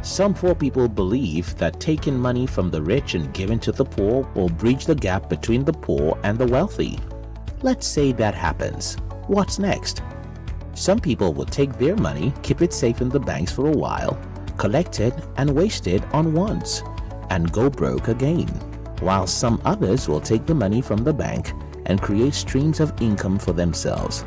Some poor people believe that taking money from the rich and giving to the poor will bridge the gap between the poor and the wealthy. Let's say that happens. What's next? Some people will take their money, keep it safe in the banks for a while, collect it and waste it on wants, and go broke again, while some others will take the money from the bank and create streams of income for themselves.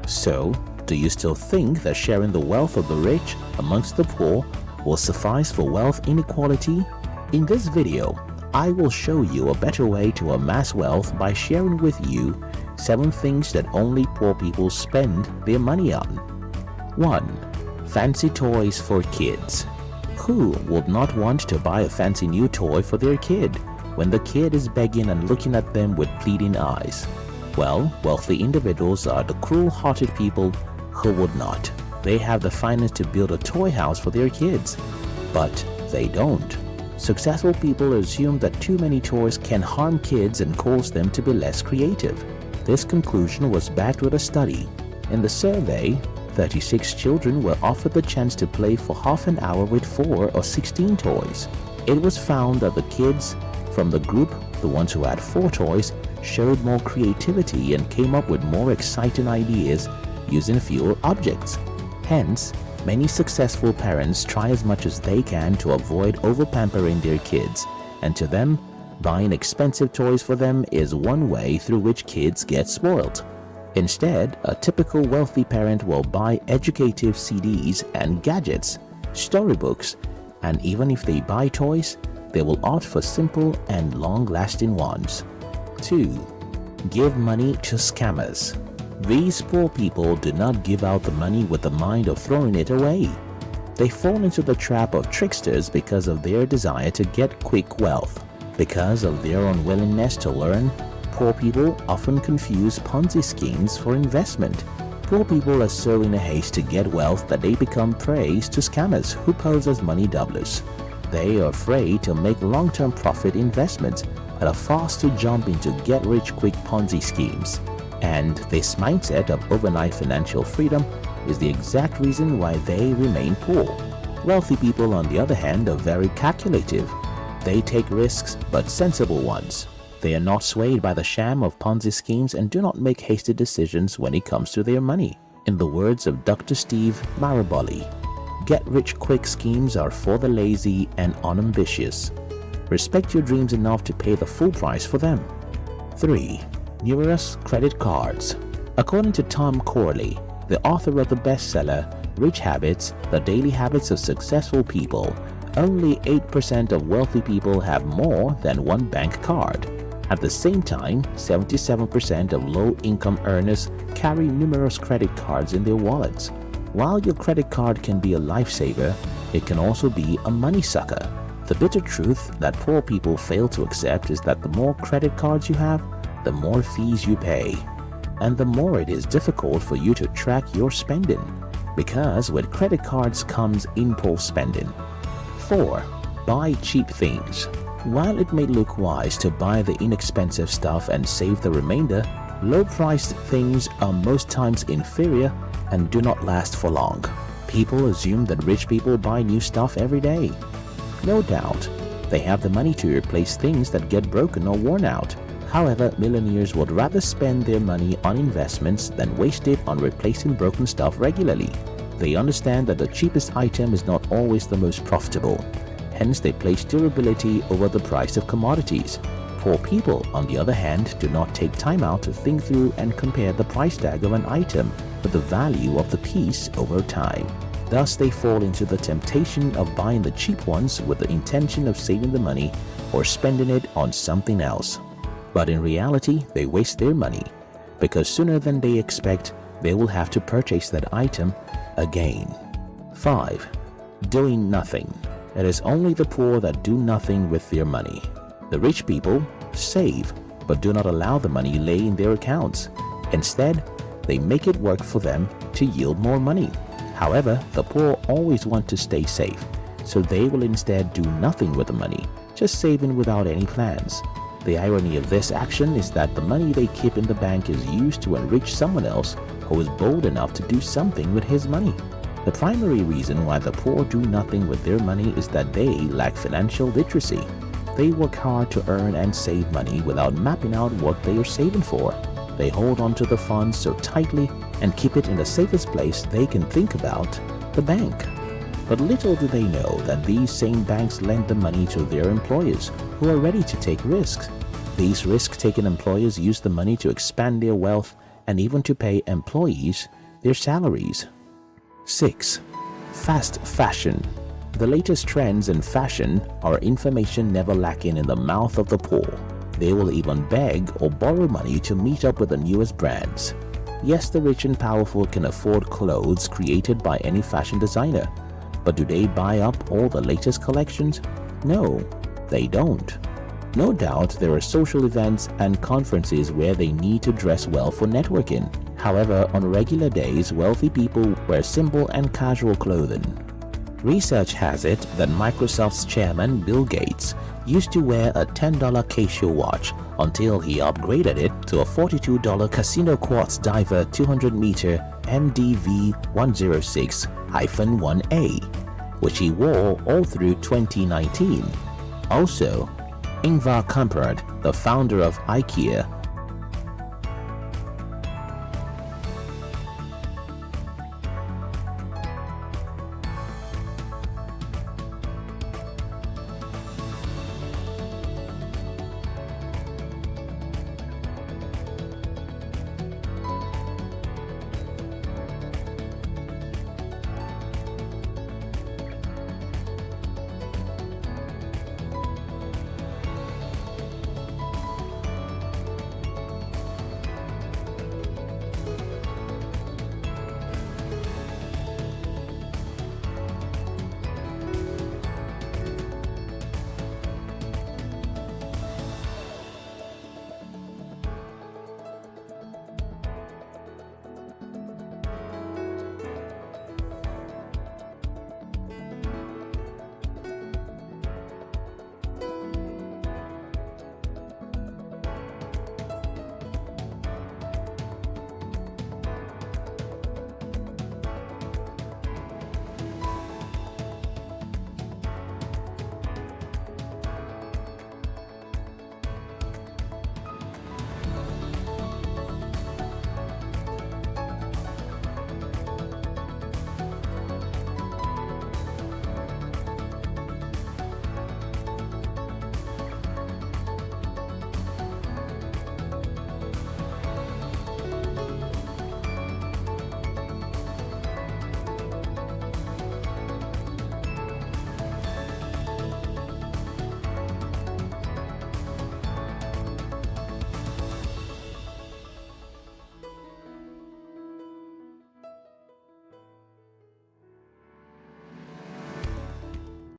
So, do you still think that sharing the wealth of the rich amongst the poor will suffice for wealth inequality? In this video, I will show you a better way to amass wealth by sharing with you 7 things that only poor people spend their money on. 1. Fancy toys for kids. Who would not want to buy a fancy new toy for their kid when the kid is begging and looking at them with pleading eyes? Well, wealthy individuals are the cruel-hearted people who would not. They have the finance to build a toy house for their kids, but they don't. Successful people assume that too many toys can harm kids and cause them to be less creative. This conclusion was backed with a study. In the survey, 36 children were offered the chance to play for half an hour with 4 or 16 toys. It was found that the kids from the group, the ones who had 4 toys, showed more creativity and came up with more exciting ideas using fewer objects. Hence, many successful parents try as much as they can to avoid over-pampering their kids, and to them, buying expensive toys for them is one way through which kids get spoiled. Instead, a typical wealthy parent will buy educative CDs and gadgets, storybooks, and even if they buy toys, they will opt for simple and long-lasting ones. 2. Give money to scammers. These poor people do not give out the money with the mind of throwing it away. They fall into the trap of tricksters because of their desire to get quick wealth. Because of their unwillingness to learn, poor people often confuse Ponzi schemes for investment. Poor people are so in a haste to get wealth that they become prey to scammers who pose as money doublers. They are afraid to make long-term profit investments and are fast to jump into get-rich-quick Ponzi schemes. And this mindset of overnight financial freedom is the exact reason why they remain poor. Wealthy people, on the other hand, are very calculative. They take risks, but sensible ones. They are not swayed by the sham of Ponzi schemes and do not make hasty decisions when it comes to their money. In the words of Dr. Steve Maraboli, get-rich-quick schemes are for the lazy and unambitious. Respect your dreams enough to pay the full price for them. 3. Numerous credit cards. According to Tom Corley, the author of the bestseller Rich Habits: The Daily Habits of Successful People, only 8% of wealthy people have more than one bank card. At the same time, 77% of low-income earners carry numerous credit cards in their wallets. While your credit card can be a lifesaver, it can also be a money sucker. The bitter truth that poor people fail to accept is that the more credit cards you have, the more fees you pay, and the more it is difficult for you to track your spending, because with credit cards comes impulse spending. 4. Buy cheap things. While it may look wise to buy the inexpensive stuff and save the remainder, low-priced things are most times inferior and do not last for long. People assume that rich people buy new stuff every day. No doubt, they have the money to replace things that get broken or worn out. However, millionaires would rather spend their money on investments than waste it on replacing broken stuff regularly. They understand that the cheapest item is not always the most profitable. Hence, they place durability over the price of commodities. Poor people, on the other hand, do not take time out to think through and compare the price tag of an item with the value of the piece over time. Thus, they fall into the temptation of buying the cheap ones with the intention of saving the money or spending it on something else. But in reality, they waste their money, because sooner than they expect, they will have to purchase that item again. 5. Doing nothing. It is only the poor that do nothing with their money. The rich people save, but do not allow the money lay in their accounts. Instead, they make it work for them to yield more money. However, the poor always want to stay safe, so they will instead do nothing with the money, just saving without any plans. The irony of this action is that the money they keep in the bank is used to enrich someone else who is bold enough to do something with his money. The primary reason why the poor do nothing with their money is that they lack financial literacy. They work hard to earn and save money without mapping out what they are saving for. They hold on to the funds so tightly and keep it in the safest place they can think about, the bank. But little do they know that these same banks lend the money to their employers who are ready to take risks. These risk-taking employers use the money to expand their wealth and even to pay employees their salaries. 6. Fast fashion. The latest trends in fashion are information never lacking in the mouth of the poor. They will even beg or borrow money to meet up with the newest brands. Yes, the rich and powerful can afford clothes created by any fashion designer, but do they buy up all the latest collections? No, they don't. No doubt there are social events and conferences where they need to dress well for networking. However, on regular days, wealthy people wear simple and casual clothing. Research has it that Microsoft's chairman Bill Gates used to wear a $10 Casio watch until he upgraded it to a $42 Casino Quartz Diver 200-meter MDV-106-1A, which he wore all through 2019. Also, Ingvar Kamprad, the founder of IKEA,